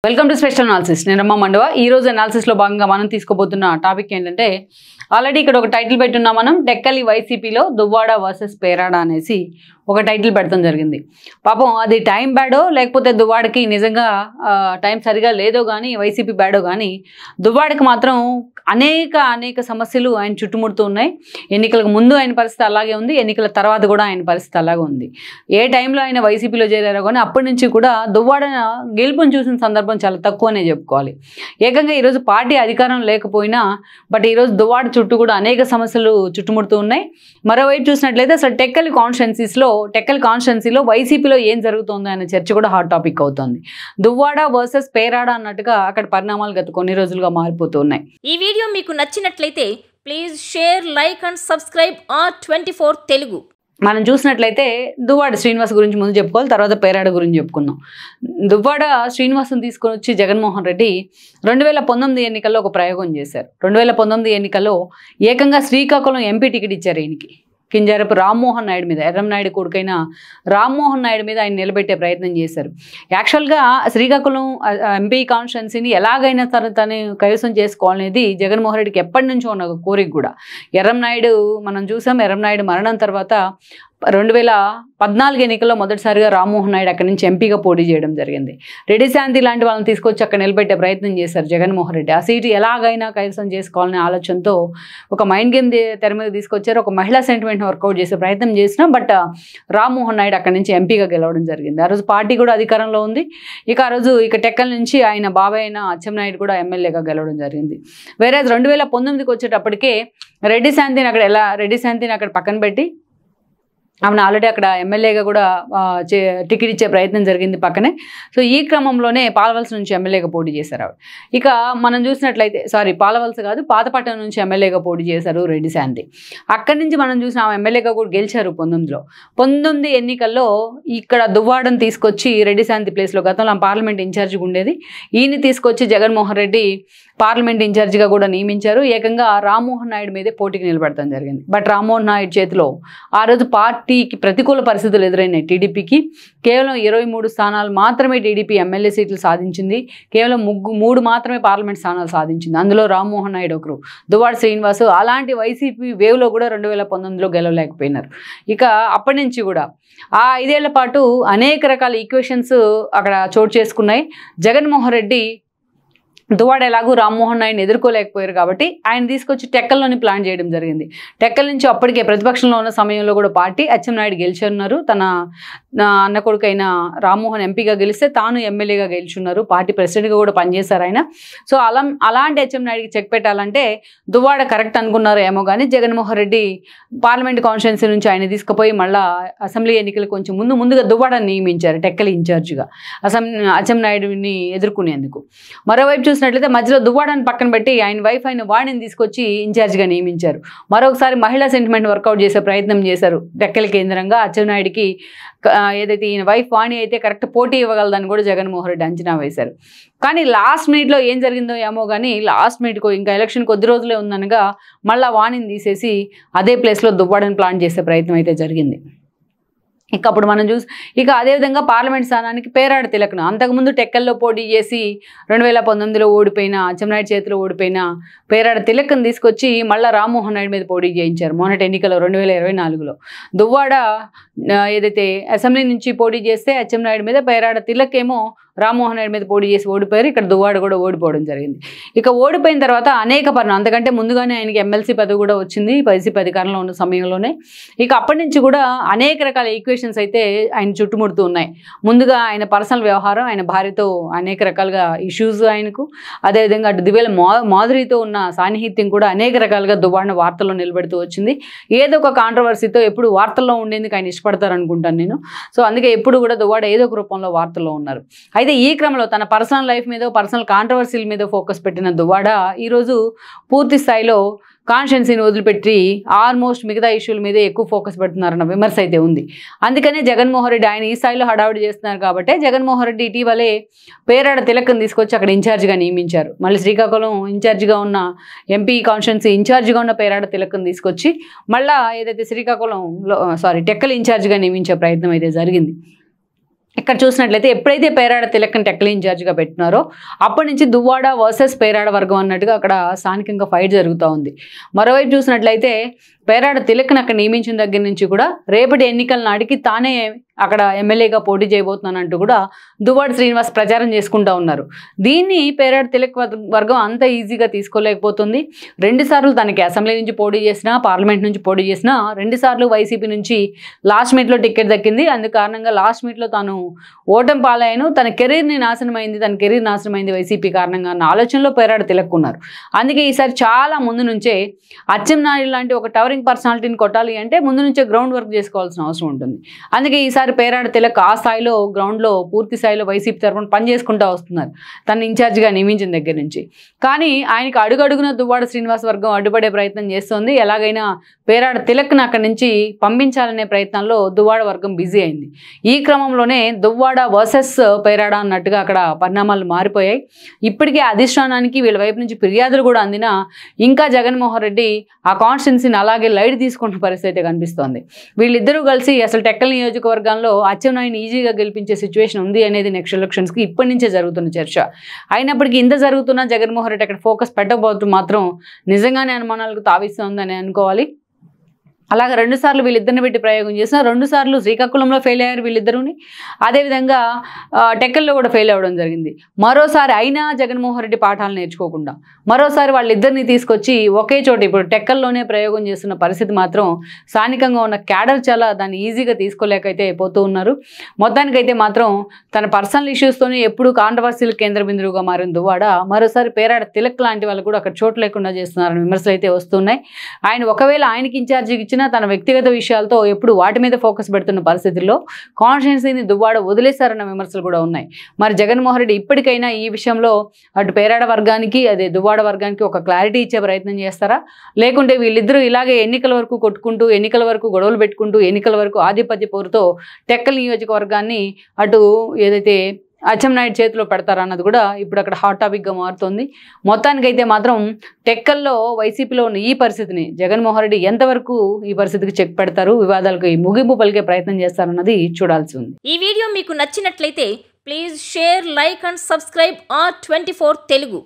Welcome to special analysis. నేను రమ్మ మండవ. ఈ రోజు అనాలిసిస్ లో భాగంగా మనం తీసుకోబోతున్న టాపిక్ ఏంటంటే, ఆల్రెడీ ఇక్కడ ఒక టైటిల్ పెట్టున్నాం మనం. టెక్కలి వైసీపీలో దువ్వాడ వర్సెస్ పేరాడ అనేసి ఒక టైటిల్ పెడతాం జరిగింది. పాపం అది టైం బ్యాడో లేకపోతే దువ్వాడకి నిజంగా టైం సరిగా లేదో కానీ వైసీపీ బ్యాడో కానీ దువ్వాడకి మాత్రం అనేక సమస్యలు ఆయన చుట్టుముడుతూ ఉన్నాయి. ఎన్నికలకు ముందు ఆయన పరిస్థితి అలాగే ఉంది, ఎన్నికల తర్వాత కూడా ఆయన పరిస్థితి అలాగే ఉంది. ఏ టైంలో ఆయన వైసీపీలో చేరారో కానీ అప్పటి నుంచి కూడా దువ్వాడ గెలుపుని చూసిన సందర్భం చాలా తక్కువనే చెప్పుకోవాలి. ఏకంగా ఈరోజు పార్టీ అధికారం లేకపోయినా బట్ ఈరోజు దువ్వాడ చుట్టూ కూడా అనేక సమస్యలు చుట్టుముడుతూ ఉన్నాయి. మరోవైపు చూసినట్లయితే అసలు టెక్కలి కాన్స్టిట్యున్సీలో వైసీపీలో ఏం జరుగుతుందో అనే చర్చ కూడా హాట్ టాపిక్ అవుతుంది. దువ్వాడ వర్సెస్ పేరాడ అన్నట్టుగా అక్కడ పరిణామాలు గత కొన్ని రోజులుగా మారిపోతూ ఉన్నాయి. ఈ వీడియో మీకు నచ్చినట్లయితే please share, like and subscribe R24 Telugu. మనం చూసినట్లయితే దువ్వాడ శ్రీనివాస్ గురించి ముందు చెప్పుకోవాలి, తర్వాత పేరాడ గురించి చెప్పుకుందాం. దువ్వాడ శ్రీనివాస్ని తీసుకొని వచ్చి జగన్మోహన్ రెడ్డి 2019 ఎన్నికల్లో ఒక ప్రయోగం చేశారు. 2019 ఎన్నికల్లో ఏకంగా శ్రీకాకుళం ఎంపీ టికెట్ ఇచ్చారు ఈయనకి. కింజారపు రామ్మోహన్ నాయుడు మీద, ఎర్రంనాయుడు కొడుకైన రామ్మోహన్ నాయుడు మీద ఆయన నిలబెట్టే ప్రయత్నం చేశారు. యాక్చువల్గా శ్రీకాకుళం ఎంపీ కాన్స్టిట్యున్సీని ఎలాగైనా తను కైవసం చేసుకోవాలనేది జగన్మోహన్ రెడ్డికి ఎప్పటి నుంచో ఉన్న కోరిక కూడా. ఎర్రంనాయుడు మనం చూసాం, ఎర్రంనాయుడు మరణం తర్వాత 2014 ఎన్నికల్లో మొదటిసారిగా రామ్మోహన్ నాయుడు అక్కడి నుంచి ఎంపీగా పోటీ చేయడం జరిగింది. రెడ్డి శాంతి లాంటి వాళ్ళని తీసుకొచ్చి అక్కడ నిలబెట్టే ప్రయత్నం చేశారు జగన్మోహన్ రెడ్డి. ఆ సీటు ఎలాగైనా కైవసం చేసుకోవాలనే ఆలోచనతో ఒక మైండ్ గేమ్ తెర మీద తీసుకొచ్చారు. ఒక మహిళా సెంటిమెంట్ వర్కౌట్ చేసే ప్రయత్నం చేసినా బట్ రామ్మోహన్ నాయుడు అక్కడి నుంచి ఎంపీగా గెలవడం జరిగింది. ఆ రోజు పార్టీ కూడా అధికారంలో ఉంది. ఆ రోజు టెక్కల్ నుంచి ఆయన బాబాయ్ అయిన అచ్చెన్నాయుడు కూడా ఎమ్మెల్యేగా గెలవడం జరిగింది. వేరే 2019కి వచ్చేటప్పటికే రెడ్డి శాంతిని అక్కడ పక్కన పెట్టి ఆమెను ఆల్రెడీ అక్కడ ఎమ్మెల్యేగా కూడా టికెట్ ఇచ్చే ప్రయత్నం జరిగింది పక్కనే. సో ఈ క్రమంలోనే పాలవలస నుంచి ఎమ్మెల్యేగా పోటీ చేశారు ఆవిడ. మనం చూసినట్లయితే పాలవలస కాదు, పాతపట్నం నుంచి ఎమ్మెల్యేగా పోటీ చేశారు రెడ్డి శాంతి. అక్కడి నుంచి మనం చూసిన ఆమె ఎమ్మెల్యేగా కూడా గెలిచారు 19 ఎన్నికల్లో. ఇక్కడ దువ్వాడని తీసుకొచ్చి రెడ్డి శాంతి ప్లేస్లో, గతంలో పార్లమెంట్ ఇన్ఛార్జిగా ఉండేది, ఈయన్ని తీసుకొచ్చి జగన్మోహన్ రెడ్డి పార్లమెంట్ ఇన్ఛార్జిగా కూడా నియమించారు. ఏకంగా రామ్మోహన్ నాయుడు మీదే పోటీకి నిలబడతాం జరిగింది. బట్ రామ్మోహన్ నాయుడు చేతిలో ఆ రోజు పార్టీకి ప్రతికూల పరిస్థితులు ఎదురైనాయి. టీడీపీకి కేవలం 23 స్థానాలు మాత్రమే టీడీపీ ఎమ్మెల్యే సీట్లు సాధించింది. కేవలం 3 మాత్రమే పార్లమెంట్ స్థానాలు సాధించింది. అందులో రామ్మోహన్ నాయుడు ఒకరు, దువ్వాడ శ్రీనివాసు. అలాంటి వైసీపీ వేవ్లో కూడా 2019లో గెలవలేకపోయినారు. అప్పటి నుంచి కూడా ఆ 5 ఏళ్ల పాటు అనేక రకాల ఈక్వేషన్స్ అక్కడ చోటు చేసుకున్నాయి. జగన్మోహన్ రెడ్డి దువ్వాడ ఎలాగూ రామ్మోహన్ నాయుడిని ఎదుర్కోలేకపోయారు కాబట్టి ఆయన తీసుకొచ్చి టెక్కల్లోని ప్లాన్ చేయడం జరిగింది. టెక్కల్ నుంచి అప్పటికే ప్రతిపక్షంలో ఉన్న సమయంలో కూడా పార్టీ అచ్చెన్నాయుడు గెలిచున్నారు. తన అన్న కొడుకైన రామ్మోహన్ ఎంపీగా గెలిస్తే తాను ఎమ్మెల్యేగా గెలుచున్నారు. పార్టీ ప్రెసిడెంట్గా కూడా పనిచేశారు ఆయన. సో అలాంటి అచ్చెన్నాయుడికి చెక్ పెట్టాలంటే దువ్వాడ కరెక్ట్ అనుకున్నారు ఏమో కానీ జగన్మోహన్ రెడ్డి పార్లమెంట్ కాన్స్టిట్యున్సీ నుంచి ఆయన తీసుకుపోయి మళ్ళీ అసెంబ్లీ ఎన్నికలు కొంచెం ముందుగా దువ్వాడని నియమించారు టెక్కలి ఇన్ఛార్జిగా అచ్చెన్నాయుడిని ఎదుర్కొనేందుకు. మరోవైపు చూసినట్లయితే మధ్యలో దువ్వాడని పక్కన పెట్టి ఆయన వైఫ్ అయిన వాణిని తీసుకొచ్చి ఇన్ఛార్జిగా నియమించారు. మరొకసారి మహిళా సెంటిమెంట్ వర్కౌట్ చేసే ప్రయత్నం చేశారు టెక్కలి కేంద్రంగా. అచ్చెన్నాయుడికి ఏదైతే ఈయన వైఫ్ వాణి అయితే కరెక్ట్ పోటీ ఇవ్వగలదని కూడా జగన్మోహన్ రెడ్డి అంచనా వేశారు. కానీ లాస్ట్ మినిట్లో ఏం జరిగిందో ఏమో కానీ లాస్ట్ మినిట్కు ఇంకా ఎలక్షన్ కొద్ది రోజులే ఉందనగా మళ్ళీ వాణిని తీసేసి అదే ప్లేస్లో దువ్వాడని ప్లాన్ చేసే ప్రయత్నం అయితే జరిగింది. అప్పుడు మనం అదేవిధంగా పార్లమెంట్ స్థానానికి పేరాడ తిలకను అంతకుముందు టెక్కల్లో పోటీ చేసి 2019లో ఓడిపోయిన, అచ్చెన్నాయుడు చేతిలో ఓడిపోయిన పేరాడ తిలకను తీసుకొచ్చి మళ్ళీ రామ్మోహన్ నాయుడు మీద పోటీ చేయించారు మొన్నటి ఎన్నికల్లో 2024లో. దువ్వాడ ఏదైతే అసెంబ్లీ నుంచి పోటీ చేస్తే అచ్చెన్నాయుడు మీద, పేరాడ తిలక్ ఏమో రామ్మోహన్ నాయుడు మీద పోటీ చేసి ఓడిపోయారు. ఇక్కడ దువ్వాడ కూడా ఓడిపోవడం జరిగింది. ఓడిపోయిన తర్వాత అనేక అంతకంటే ముందుగానే ఆయనకి ఎమ్మెల్సీ పదవి కూడా వచ్చింది వైసీపీ అధికారంలో ఉన్న సమయంలోనే. అప్పటి నుంచి కూడా అనేక రకాల ఈక్వేషన్స్ అయితే ఆయన చుట్టుముడుతూ ఉన్నాయి. ముందుగా ఆయన పర్సనల్ వ్యవహారం, ఆయన భార్యతో అనేక రకాలుగా ఇష్యూస్ ఆయనకు, అదేవిధంగా అటు దివ్యల మాధురితో ఉన్న సాన్నిహిత్యం కూడా అనేక రకాలుగా దువ్వాడను వార్తల్లో నిలబెడుతూ వచ్చింది. ఏదో ఒక కాంట్రవర్సీతో ఎప్పుడు వార్తల్లో ఉండేందుకు ఆయన ఇష్టపడతారు అనుకుంటాను నేను. సో అందుకే ఎప్పుడు కూడా దువ్వాడ ఏదో ఒక రూపంలో వార్తల్లో ఉన్నారు. అయితే ఈ క్రమంలో తన పర్సనల్ లైఫ్ మీద, పర్సనల్ కాంట్రవర్సీల మీద ఫోకస్ పెట్టిన దువ్వాడ ఈరోజు పూర్తి స్థాయిలో కాన్స్టిట్యున్సీని వదిలిపెట్టి ఆల్మోస్ట్ మిగతా ఇష్యూల మీదే ఎక్కువ ఫోకస్ పెడుతున్నారన్న విమర్శ అయితే ఉంది. అందుకనే జగన్మోహన్ రెడ్డి ఆయన ఈ స్థాయిలో హడావుడి చేస్తున్నారు కాబట్టి జగన్మోహన్ రెడ్డి ఇటీవలే పేరాడ తిలకను తీసుకొచ్చి అక్కడ ఇన్ఛార్జిగా నియమించారు. మళ్ళీ శ్రీకాకుళం ఇన్ఛార్జిగా ఉన్న ఎంపీ కాన్స్టిట్యున్సీ ఇన్ఛార్జిగా ఉన్న పేరాడ తిలకను తీసుకొచ్చి మళ్ళీ ఏదైతే టెక్కల్ ఇన్ఛార్జిగా నియమించే ప్రయత్నం అయితే జరిగింది. ఇక్కడ చూసినట్లయితే ఎప్పుడైతే పేరాడ తిలక్ని టెక్కలి ఇన్ఛార్జ్గా పెట్టినారో అప్పటి నుంచి దువ్వాడ వర్సెస్ పేరాడ వర్గం అన్నట్టుగా అక్కడ స్థానికంగా ఫైట్ జరుగుతూ ఉంది. మరోవైపు చూసినట్లయితే పేరాడ తిలక్ని అక్కడ నియమించిన దగ్గర నుంచి కూడా రేపటి ఎన్నికల నాటికి తానే అక్కడ ఎమ్మెల్యేగా పోటీ చేయబోతున్నానంటూ కూడా దువ్వాడ శ్రీనివాస్ ప్రచారం చేసుకుంటూ ఉన్నారు. దీన్ని పేరాడ తిలక్ వర్గం అంత ఈజీగా తీసుకోలేకపోతుంది. 2 సార్లు తనకి అసెంబ్లీ నుంచి పోటీ చేసినా, పార్లమెంట్ నుంచి పోటీ చేసినా 2 సార్లు వైసీపీ నుంచి లాస్ట్ మీట్లో టికెట్ దక్కింది. అందు కారణంగా లాస్ట్ మీట్లో తాను ఓటమి పాలయ్యాను, తన కెరీర్ నాశనమైంది వైసీపీ కారణంగా అన్న ఆలోచనలో పేరాడ తిలక్ ఉన్నారు. అందుకే ఈసారి చాలా ముందు నుంచే అచ్చెన్నాయుడు లాంటి ఒక టవరింగ్ పర్సనాలిటీని కొట్టాలి అంటే ముందు నుంచే గ్రౌండ్ వర్క్ చేసుకోవాల్సిన అవసరం ఉంటుంది. అందుకే ఈసారి పేరాడ తిలక్ ఆ స్థాయిలో గ్రౌండ్లో పూర్తి స్థాయిలో వైసీపీ తరఫున పనిచేసుకుంటూ వస్తున్నారు తన ఇన్ఛార్జిగా నియమించిన దగ్గర నుంచి. కానీ ఆయనకి అడుగడుగున దువ్వాడ శ్రీనివాస్ వర్గం అడ్డుపడే ప్రయత్నం చేస్తోంది. ఎలాగైనా పేరాడ తిలక్ని అక్కడి నుంచి పంపించాలనే ప్రయత్నంలో దువ్వాడ వర్గం బిజీ అయింది. ఈ క్రమంలోనే దువ్వాడ వర్సెస్ పేరాడ అన్నట్టుగా అక్కడ పరిణామాలు మారిపోయాయి. ఇప్పటికే అధిష్టానానికి వీళ్ళ వైపు నుంచి ఫిర్యాదులు కూడా అందినా ఇంకా జగన్మోహన్ రెడ్డి ఆ కాన్స్టిట్యున్సీని అలాగే లైట్ తీసుకుంటున్న పరిస్థితి కనిపిస్తోంది. వీళ్ళిద్దరూ కలిసి అసలు టెక్కలి నియోజకవర్గంలో అచ్చెన్నాయుడిని ఈజీగా గెలిపించే సిచ్యువేషన్ ఉంది అనేది నెక్స్ట్ ఎలక్షన్స్కి ఇప్పటి నుంచే జరుగుతున్న చర్చ. అయినప్పటికీ ఇంత జరుగుతున్నా జగన్మోహన్ రెడ్డి అక్కడ ఫోకస్ పెట్టకపోవడం మాత్రం నిజంగానే అనుమానాలకు తావిస్తుందని అనుకోవాలి. అలాగే 2 సార్లు వీళ్ళిద్దరిని పెట్టి ప్రయోగం చేసిన 2 సార్లు శ్రీకాకుళంలో ఫెయిల్ అయ్యారు వీళ్ళిద్దరుని, అదేవిధంగా టెక్కల్లో కూడా ఫెయిల్ అవ్వడం జరిగింది. మరోసారి అయినా జగన్మోహన్ రెడ్డి పాఠాలు నేర్చుకోకుండా మరోసారి వాళ్ళిద్దరిని తీసుకొచ్చి ఒకే చోట ఇప్పుడు టెక్కల్లోనే ప్రయోగం చేస్తున్న పరిస్థితి మాత్రం స్థానికంగా ఉన్న క్యాడర్ చాలా దాన్ని ఈజీగా తీసుకోలేకైతే పోతూ ఉన్నారు. మొత్తానికైతే మాత్రం తన పర్సనల్ ఇష్యూస్తోనే ఎప్పుడు కాంట్రవర్సీలు కేంద్ర బిందువుగా మారిన దువ్వాడ మరోసారి పేరాడ తిలక్ లాంటి వాళ్ళు కూడా అక్కడ చోటు లేకుండా చేస్తున్నారని విమర్శలు అయితే వస్తున్నాయి. ఆయన ఒకవేళ ఆయనకి ఇన్ఛార్జికి ఇచ్చిన తన వ్యక్తిగత విషయాలతో ఎప్పుడు వాటి మీద ఫోకస్ పెడుతున్న పరిస్థితుల్లో కాన్స్టిట్యున్సీని దువ్వాడ వదిలేశారన్న విమర్శలు కూడా ఉన్నాయి. మరి జగన్మోహన్ రెడ్డి ఇప్పటికైనా ఈ విషయంలో అటు పేరాడ వర్గానికి అదే దువ్వాడ వర్గానికి ఒక క్లారిటీ ఇచ్చే ప్రయత్నం చేస్తారా, లేకుంటే వీళ్ళిద్దరూ ఇలాగే ఎన్నికల వరకు కొట్టుకుంటూ ఎన్నికల వరకు గొడవలు పెట్టుకుంటూ ఎన్నికల వరకు ఆధిపత్య పోరుతో టెక్కలి నియోజకవర్గాన్ని అటు ఏదైతే అచ్చెన్నాయుడు చేతిలో పెడతారన్నది కూడా ఇప్పుడు అక్కడ హాట్ టాపిక్గా మారుతోంది. మొత్తానికైతే మాత్రం టెక్కల్లో వైసీపీలో ఉన్న ఈ పరిస్థితిని జగన్మోహన్ రెడ్డి ఎంతవరకు ఈ పరిస్థితికి చెక్ పెడతారు, వివాదాలకు ముగింపు పలికే ప్రయత్నం చేస్తారన్నది చూడాల్సి ఉంది. ఈ వీడియో మీకు నచ్చినట్లయితే please share, like and subscribe R24 Telugu.